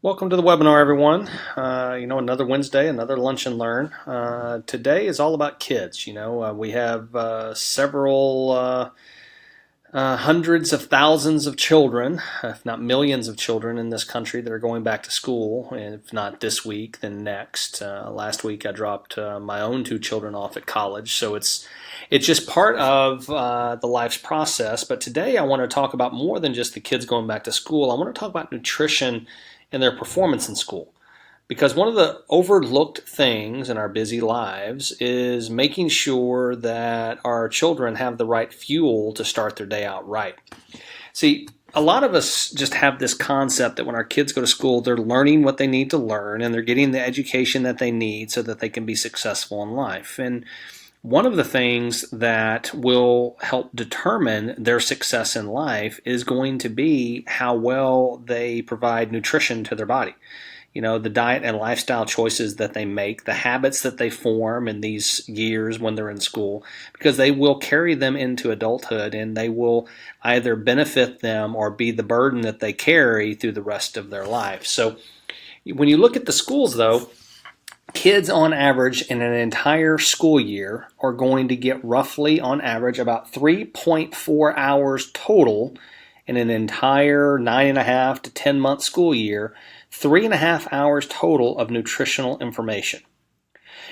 Welcome to the webinar, everyone. Another Wednesday, another Lunch and Learn. Today is all about kids. We have several hundreds of thousands of children, if not millions of children in this country that are going back to school. And if not this week, then next. Last week I dropped my own two children off at college, so it's just part of the life's process. But today I want to talk about more than just the kids going back to school. I want to talk about nutrition and their performance in school. Because one of the overlooked things in our busy lives is making sure that our children have the right fuel to start their day out right. See, a lot of us just have this concept that when our kids go to school, they're learning what they need to learn and they're getting the education that they need so that they can be successful in life. And one of the things that will help determine their success in life is going to be how well they provide nutrition to their body. The diet and lifestyle choices that they make, the habits that they form in these years when they're in school, because they will carry them into adulthood and they will either benefit them or be the burden that they carry through the rest of their life. So when you look at the schools, though, kids on average in an entire school year are going to get roughly on average about 3.4 hours total in an entire 9.5 to 10-month school year, 3.5 hours total of nutritional information.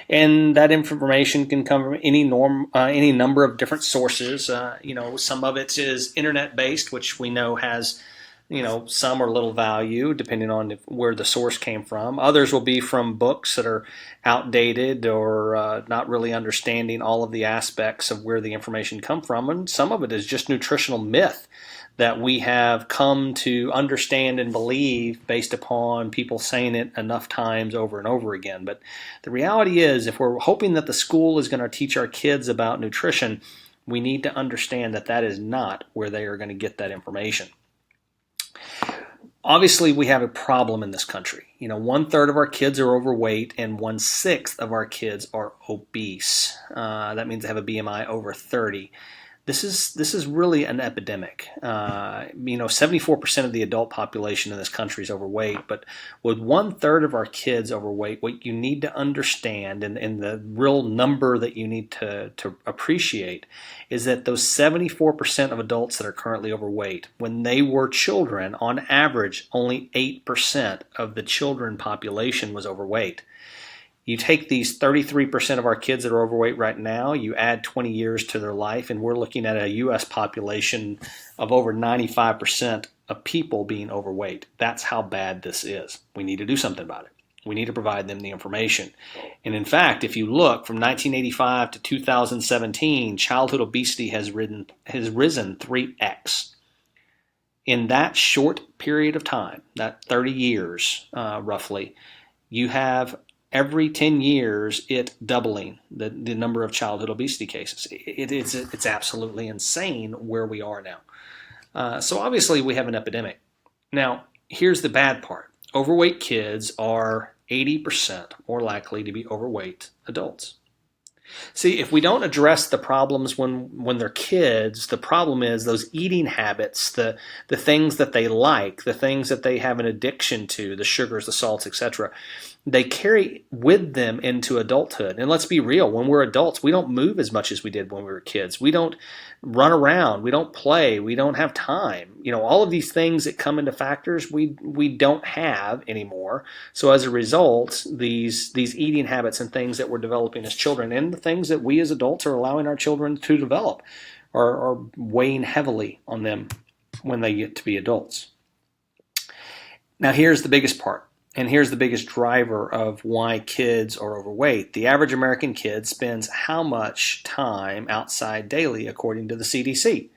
And that information can come from any number of different sources. Some of it is internet-based, which we know has some are little value depending on where the source came from. Others will be from books that are outdated or not really understanding all of the aspects of where the information come from. And some of it is just nutritional myth that we have come to understand and believe based upon people saying it enough times over and over again. But the reality is, if we're hoping that the school is going to teach our kids about nutrition, we need to understand that that is not where they are going to get that information. Obviously, we have a problem in this country. 1/3 of our kids are overweight and 1/6 of our kids are obese. That means they have a BMI over 30. This is really an epidemic. 74% of the adult population in this country is overweight, but with 1/3 of our kids overweight, what you need to understand and the real number that you need to appreciate is that those 74% of adults that are currently overweight, when they were children, on average, only 8% of the children population was overweight. You take these 33% of our kids that are overweight right now, you add 20 years to their life, and we're looking at a U.S. population of over 95% of people being overweight. That's how bad this is. We need to do something about it. We need to provide them the information. And in fact, if you look from 1985 to 2017, childhood obesity has risen 3x. In that short period of time, that 30 years roughly, you have every 10 years, it doubling the number of childhood obesity cases. It's absolutely insane where we are now. So obviously we have an epidemic. Now, here's the bad part. Overweight kids are 80% more likely to be overweight adults. See, if we don't address the problems when they're kids, the problem is those eating habits, the things that they like, the things that they have an addiction to, the sugars, the salts, etc., they carry with them into adulthood. And let's be real, when we're adults, we don't move as much as we did when we were kids. We don't run around, we don't play, we don't have time. All of these things that come into factors we don't have anymore. So as a result, these eating habits and things that we're developing as children and the things that we as adults are allowing our children to develop are weighing heavily on them when they get to be adults. Now here's the biggest part. And here's the biggest driver of why kids are overweight. The average American kid spends how much time outside daily, according to the CDC?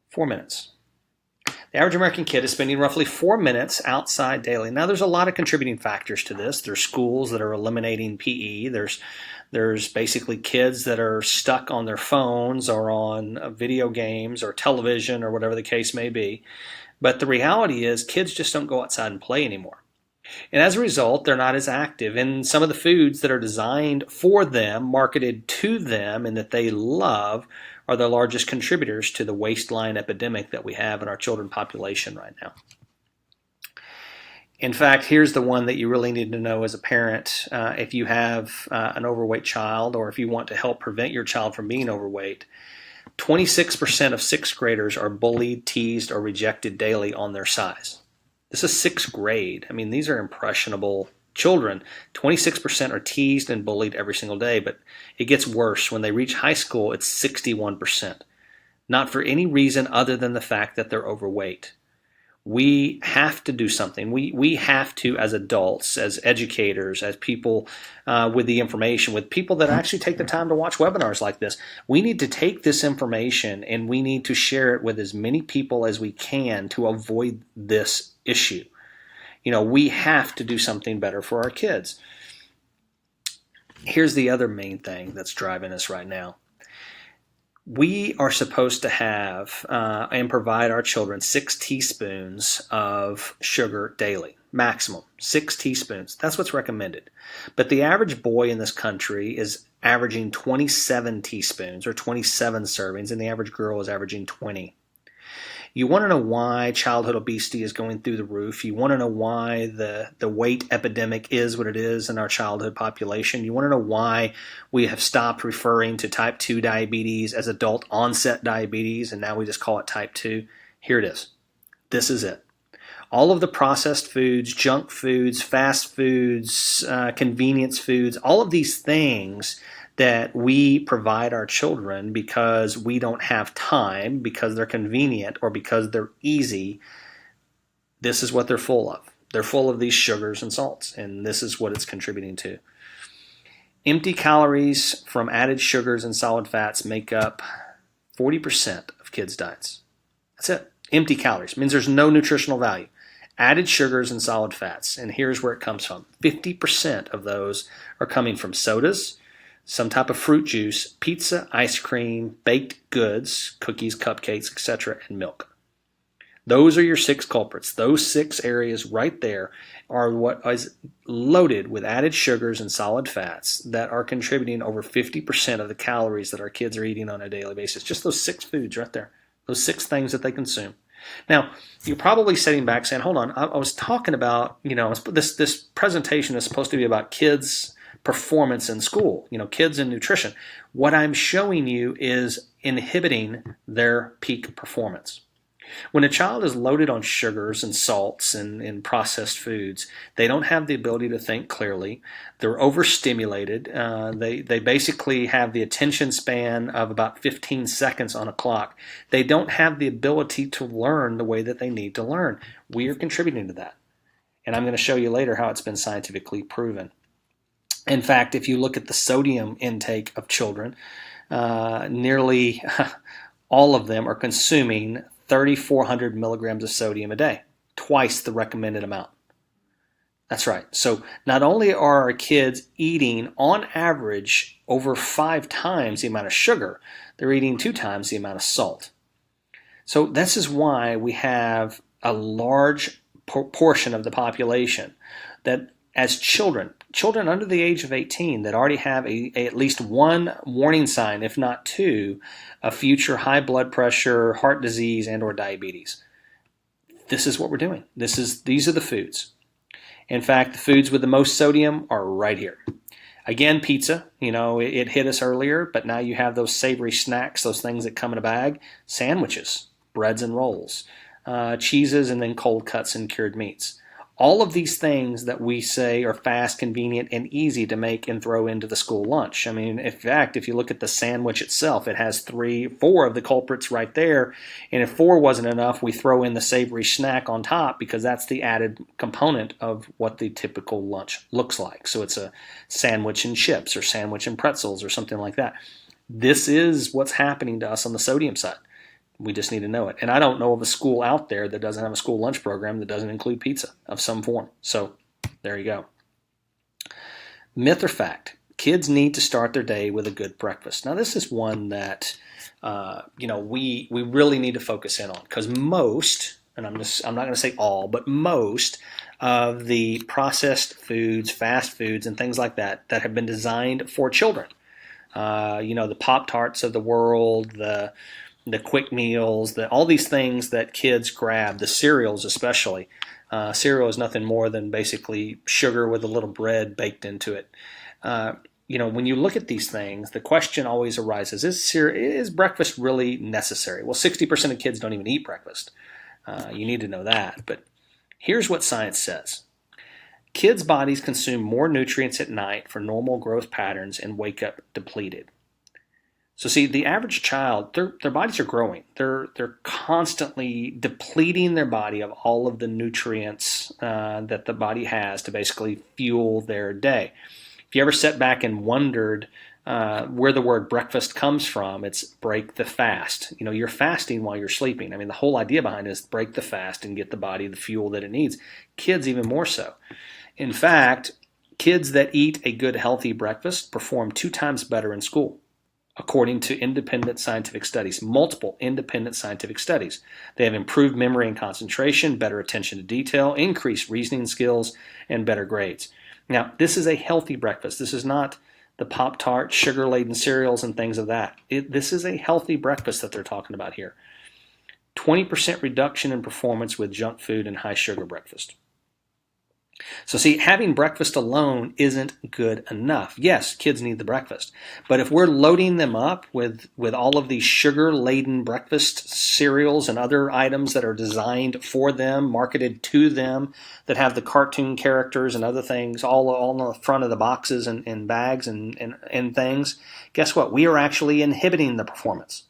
4 minutes. The average American kid is spending roughly 4 minutes outside daily. Now, there's a lot of contributing factors to this. There's schools that are eliminating PE. There's basically kids that are stuck on their phones or on video games or television or whatever the case may be. But the reality is kids just don't go outside and play anymore. And as a result, they're not as active. And some of the foods that are designed for them, marketed to them, and that they love are the largest contributors to the waistline epidemic that we have in our children population right now. In fact, here's the one that you really need to know as a parent. If you have an overweight child, or if you want to help prevent your child from being overweight, 26% of sixth graders are bullied, teased, or rejected daily on their size. This is sixth grade. I mean, these are impressionable children. 26% are teased and bullied every single day, but it gets worse. When they reach high school, it's 61%. Not for any reason other than the fact that they're overweight. We have to do something. We have to, as adults, as educators, as people with the information, with people that actually take the time to watch webinars like this, we need to take this information and we need to share it with as many people as we can to avoid this issue. You know, we have to do something better for our kids. Here's the other main thing that's driving us right now. We are supposed to have and provide our children 6 teaspoons of sugar daily, maximum 6 teaspoons. That's what's recommended. But the average boy in this country is averaging 27 teaspoons or 27 servings, and the average girl is averaging 20. You want to know why childhood obesity is going through the roof. You want to know why the weight epidemic is what it is in our childhood population. You want to know why we have stopped referring to type 2 diabetes as adult onset diabetes, and now we just call it type 2. Here it is. This is it. All of the processed foods, junk foods, fast foods, convenience foods, all of these things that we provide our children because we don't have time, because they're convenient, or because they're easy, this is what they're full of. They're full of these sugars and salts, and this is what it's contributing to. Empty calories from added sugars and solid fats make up 40% of kids' diets. That's it. Empty calories means there's no nutritional value. Added sugars and solid fats, and here's where it comes from. 50% of those are coming from sodas, some type of fruit juice, pizza, ice cream, baked goods, cookies, cupcakes, etc., and milk. Those are your 6 culprits. Those 6 areas right there are what is loaded with added sugars and solid fats that are contributing over 50% of the calories that our kids are eating on a daily basis. Just those 6 foods right there. Those 6 things that they consume. Now, you're probably sitting back saying, hold on, I was talking about, this presentation is supposed to be about kids' performance in school, kids and nutrition. What I'm showing you is inhibiting their peak performance. When a child is loaded on sugars and salts and processed foods, they don't have the ability to think clearly. They're overstimulated. They basically have the attention span of about 15 seconds on a clock. They don't have the ability to learn the way that they need to learn. We are contributing to that. And I'm going to show you later how it's been scientifically proven. In fact, if you look at the sodium intake of children, nearly all of them are consuming 3,400 milligrams of sodium a day, twice the recommended amount. That's right. So not only are our kids eating on average over 5 times the amount of sugar, they're eating 2 times the amount of salt. So this is why we have a large portion of the population that as children under the age of 18 that already have at least one warning sign, if not 2, of future high blood pressure, heart disease, and or diabetes. This is what we're doing. These are the foods. In fact, the foods with the most sodium are right here. Again, pizza, it hit us earlier, but now you have those savory snacks, those things that come in a bag, sandwiches, breads and rolls, cheeses, and then cold cuts and cured meats. All of these things that we say are fast, convenient, and easy to make and throw into the school lunch. I mean, in fact, if you look at the sandwich itself, it has 4 of the culprits right there. And if 4 wasn't enough, we throw in the savory snack on top because that's the added component of what the typical lunch looks like. So it's a sandwich and chips or sandwich and pretzels or something like that. This is what's happening to us on the sodium side. We just need to know it. And I don't know of a school out there that doesn't have a school lunch program that doesn't include pizza of some form. So there you go. Myth or fact, kids need to start their day with a good breakfast. Now this is one that we really need to focus in on because most, and I'm not going to say all, but most of the processed foods, fast foods, and things like that have been designed for children. The Pop-Tarts of the world, the the quick meals, all these things that kids grab, the cereals especially. Cereal is nothing more than basically sugar with a little bread baked into it. Uh, when you look at these things, the question always arises: is breakfast really necessary? Well, 60% of kids don't even eat breakfast. You need to know that. But here's what science says: kids' bodies consume more nutrients at night for normal growth patterns and wake up depleted. So see, the average child, their bodies are growing. They're constantly depleting their body of all of the nutrients that the body has to basically fuel their day. If you ever sat back and wondered where the word breakfast comes from, it's break the fast. You're fasting while you're sleeping. I mean, the whole idea behind it is break the fast and get the body the fuel that it needs. Kids even more so. In fact, kids that eat a good, healthy breakfast perform 2 times better in school, according to independent scientific studies, multiple independent scientific studies. They have improved memory and concentration, better attention to detail, increased reasoning skills, and better grades. Now, this is a healthy breakfast. This is not the Pop-Tart, sugar-laden cereals and things of that. This is a healthy breakfast that they're talking about here. 20% reduction in performance with junk food and high-sugar breakfast. So see, having breakfast alone isn't good enough. Yes, kids need the breakfast. But if we're loading them up with all of these sugar-laden breakfast cereals and other items that are designed for them, marketed to them, that have the cartoon characters and other things all on the front of the boxes and bags and things, guess what? We are actually inhibiting the performance.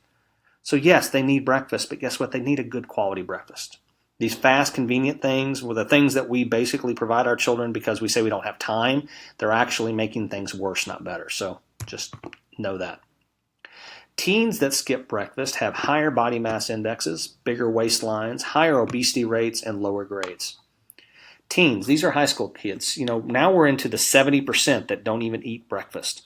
So yes, they need breakfast, but guess what? They need a good quality breakfast. These fast, convenient things were the things that we basically provide our children because we say we don't have time. They're actually making things worse, not better. So just know that. Teens that skip breakfast have higher body mass indexes, bigger waistlines, higher obesity rates, and lower grades. Teens, these are high school kids. Now we're into the 70% that don't even eat breakfast.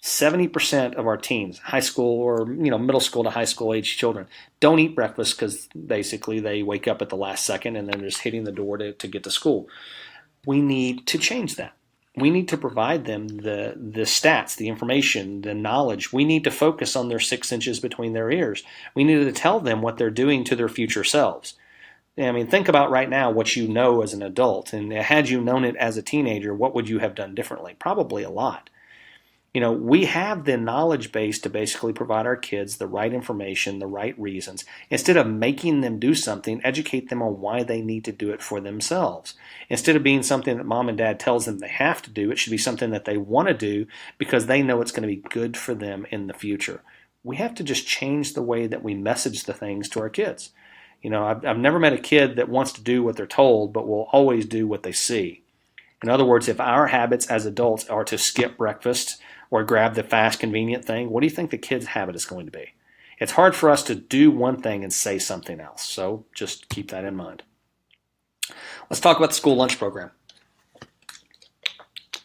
70% of our teens, high school or middle school to high school age children, don't eat breakfast because basically they wake up at the last second and then they're just hitting the door to get to school. We need to change that. We need to provide them the stats, the information, the knowledge. We need to focus on their 6 inches between their ears. We need to tell them what they're doing to their future selves. I mean, think about right now what you know as an adult, and had you known it as a teenager, what would you have done differently? Probably a lot. We have the knowledge base to basically provide our kids the right information, the right reasons. Instead of making them do something, educate them on why they need to do it for themselves. Instead of being something that mom and dad tells them they have to do, it should be something that they want to do because they know it's going to be good for them in the future. We have to just change the way that we message the things to our kids. I've never met a kid that wants to do what they're told, but will always do what they see. In other words, if our habits as adults are to skip breakfast or grab the fast, convenient thing, what do you think the kid's habit is going to be? It's hard for us to do one thing and say something else, so just keep that in mind. Let's talk about the school lunch program.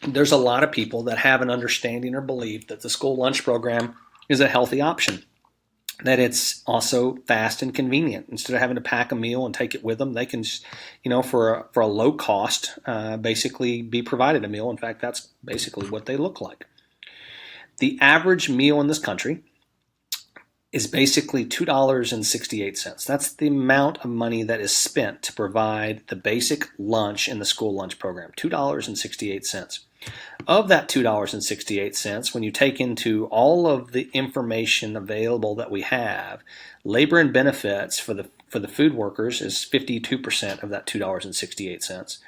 There's a lot of people that have an understanding or belief that the school lunch program is a healthy option, that it's also fast and convenient. Instead of having to pack a meal and take it with them, they can, for a low cost, basically be provided a meal. In fact, that's basically what they look like. The average meal in this country is basically $2.68. That's the amount of money that is spent to provide the basic lunch in the school lunch program, $2.68. Of that $2.68, when you take into all of the information available that we have, labor and benefits for the food workers is 52% of that $2.68.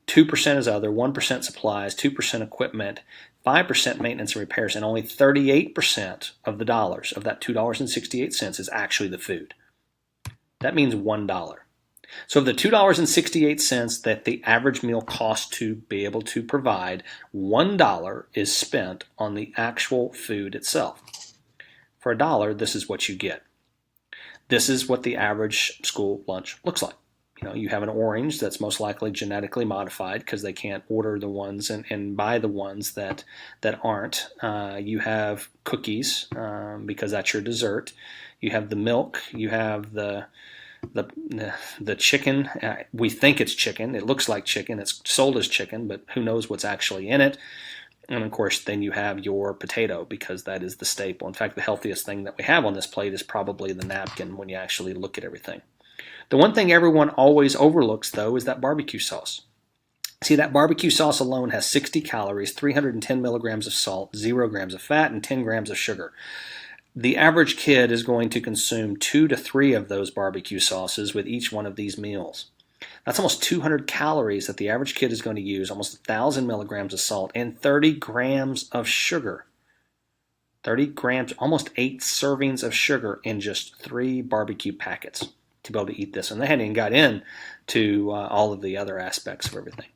2% is other, 1% supplies, 2% equipment, 5% maintenance and repairs, and only 38% of the dollars of that $2.68 is actually the food. That means $1. So of the $2.68 that the average meal costs to be able to provide, $1 is spent on the actual food itself. For $1, this is what you get. This is what the average school lunch looks like. You have an orange that's most likely genetically modified because they can't order the ones and buy the ones that aren't. You have cookies because that's your dessert. You have the milk. You have the chicken. We think it's chicken. It looks like chicken. It's sold as chicken, but who knows what's actually in it. And of course, then you have your potato, because that is the staple. In fact, the healthiest thing that we have on this plate is probably the napkin when you actually look at everything. The one thing everyone always overlooks, though, is that barbecue sauce. See, that barbecue sauce alone has 60 calories, 310 milligrams of salt, 0 grams of fat, and 10 grams of sugar. The average kid is going to consume 2 to 3 of those barbecue sauces with each one of these meals. That's almost 200 calories that the average kid is going to use, almost 1,000 milligrams of salt, and 30 grams of sugar. 30 grams, almost 8 servings of sugar in just 3 barbecue packets to be able to eat this. And they hadn't even got into all of the other aspects of everything.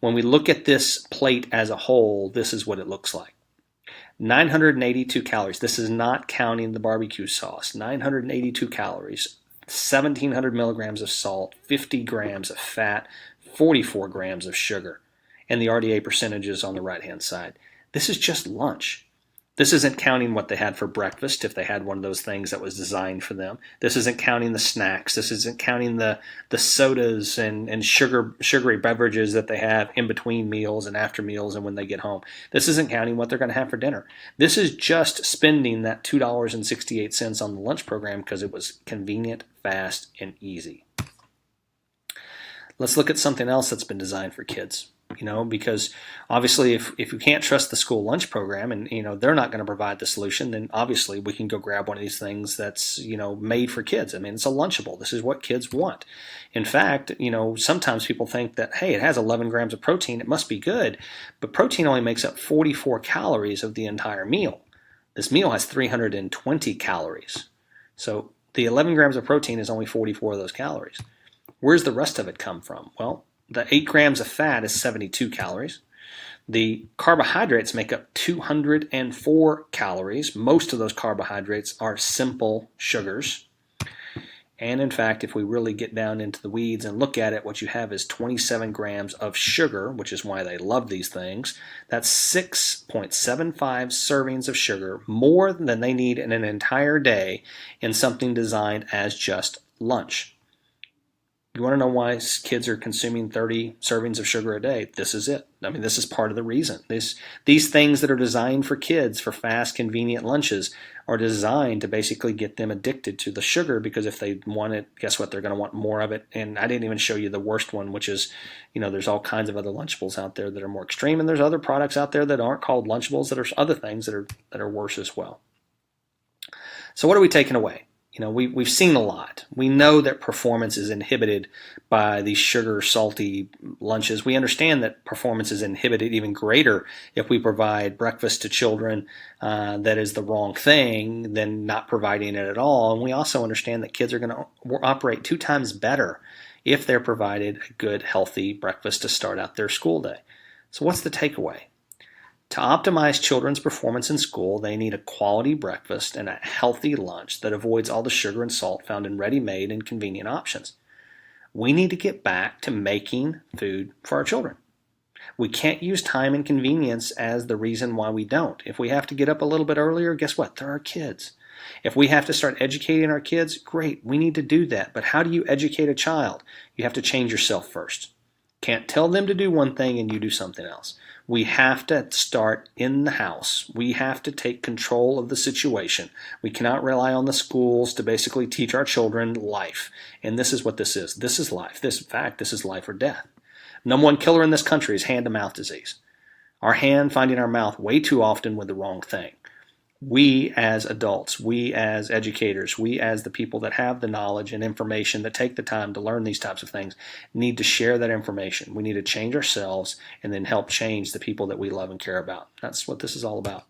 When we look at this plate as a whole, this is what it looks like. 982 calories. This is not counting the barbecue sauce. 982 calories, 1,700 milligrams of salt, 50 grams of fat, 44 grams of sugar, and the RDA percentages on the right-hand side. This is just lunch. This isn't counting what they had for breakfast, if they had one of those things that was designed for them. This isn't counting the snacks. This isn't counting the sodas and sugary beverages that they have in between meals and after meals and when they get home. This isn't counting what they're going to have for dinner. This is just spending that $2.68 on the lunch program because it was convenient, fast, and easy. Let's look at something else that's been designed for kids. Because obviously if you can't trust the school lunch program and, they're not going to provide the solution, then obviously we can go grab one of these things that's, made for kids. I mean, it's a Lunchable. This is what kids want. In fact, sometimes people think that, hey, it has 11 grams of protein. It must be good. But protein only makes up 44 calories of the entire meal. This meal has 320 calories. So the 11 grams of protein is only 44 of those calories. Where's the rest of it come from? Well, the 8 grams of fat is 72 calories. The carbohydrates make up 204 calories. Most of those carbohydrates are simple sugars. And in fact, if we really get down into the weeds and look at it, what you have is 27 grams of sugar, which is why they love these things. That's 6.75 servings of sugar, more than they need in an entire day in something designed as just lunch. You want to know why kids are consuming 30 servings of sugar a day? This is it. I mean, this is part of the reason. These things that are designed for kids, for fast, convenient lunches, are designed to basically get them addicted to the sugar, because if they want it, guess what? They're going to want more of it. And I didn't even show you the worst one, which is, there's all kinds of other Lunchables out there that are more extreme, and there's other products out there that aren't called Lunchables that are other things that are worse as well. So what are we taking away? We've seen a lot. We know that performance is inhibited by these sugar, salty lunches. We understand that performance is inhibited even greater if we provide breakfast to children that is the wrong thing than not providing it at all. And we also understand that kids are going to operate 2 times better if they're provided a good, healthy breakfast to start out their school day. So what's the takeaway? To optimize children's performance in school, they need a quality breakfast and a healthy lunch that avoids all the sugar and salt found in ready-made and convenient options. We need to get back to making food for our children. We can't use time and convenience as the reason why we don't. If we have to get up a little bit earlier, guess what? They're our kids. If we have to start educating our kids, great, we need to do that. But how do you educate a child? You have to change yourself first. Can't tell them to do one thing and you do something else. We have to start in the house. We have to take control of the situation. We cannot rely on the schools to basically teach our children life. And this is what this is. This is life. In fact, this is life or death. Number one killer in this country is hand-to-mouth disease. Our hand finding our mouth way too often with the wrong thing. We as adults, we as educators, we as the people that have the knowledge and information that take the time to learn these types of things need to share that information. We need to change ourselves and then help change the people that we love and care about. That's what this is all about.